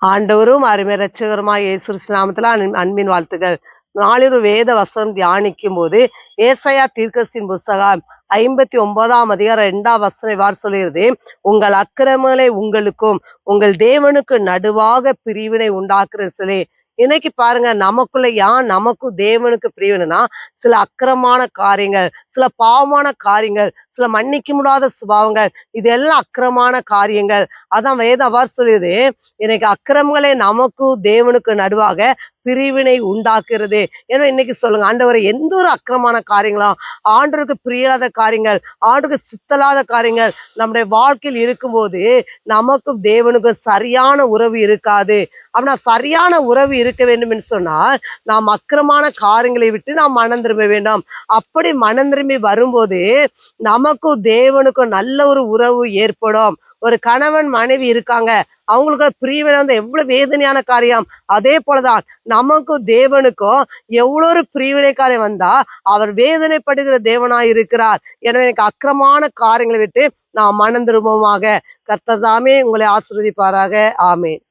ஆண்டவரும் அருமை இரட்சகருமாய் இயேசு கிறிஸ்து நாமத்தில அன்பின் வாழ்த்துக்கள். நாளிரு வேத வசனம் தியானிக்கும் போது ஏசாயா தீர்க்கதரிசியின் புஸ்தகம் 59ஆம் அதிகாரம் 2ஆம் வசனம் இவ்வாறு சொல்கிறது, உங்கள் அக்கிரமங்களை உங்களுக்கும் உங்கள் தேவனுக்கு நடுவாக பிரிவினை உண்டாக்குற சொல்லி. இன்னைக்கு பாருங்க, நமக்கும் தேவனுக்கு பிரிவினைனா சில அக்கிரமான காரியங்கள், சில பாவமான காரியங்கள், சில மன்னிக்க முடியாத சுபாவங்கள், இதெல்லாம் அக்கிரமான காரியங்கள். அதான் வேதம் அவ்வாறு சொல்லுது, இன்னைக்கு அக்கிரமங்களே நமக்கும் தேவனுக்கு நடுவாக பிரிவினை உண்டாக்குறது. ஏன்னா இன்னைக்கு சொல்லுங்க, ஆண்டவரை எந்த ஒரு அக்கிரமான காரியங்களும், ஆண்டவருக்கு பிரியாத காரியங்கள், ஆண்டுக்கு சுத்தலாத காரியங்கள் நம்முடைய வாழ்க்கையில் இருக்கும்போது நமக்கும் தேவனுக்கும் சரியான உறவு இருக்காது. அப்படின்னா சரியான உறவு இருக்க வேண்டும் என்று சொன்னால் நாம் அக்கிரமான காரியங்களை விட்டு நாம் மனம் திரும்ப வேண்டும். அப்படி மனம் திரும்பி வரும்போது நமக்கும் தேவனுக்கும் நல்ல ஒரு உறவு ஏற்படும். ஒரு கணவன் மனைவி இருக்காங்க, அவங்களுக்கு பிரிவினை வந்து எவ்வளவு வேதனையான காரியம். அதே போலதான் நமக்கும் தேவனுக்கும் எவ்வளவு ஒரு பிரிவினை காரியம் வந்தா அவர் வேதனைப்படுகிற தேவனாய் இருக்கிறார். எனவே எனக்கு அக்கிரமான காரியங்களை விட்டு நாம் மனம் திரும்பமாக. கர்த்தர் தாமே உங்களை ஆசீர்வதிப்பாராக. ஆமென்.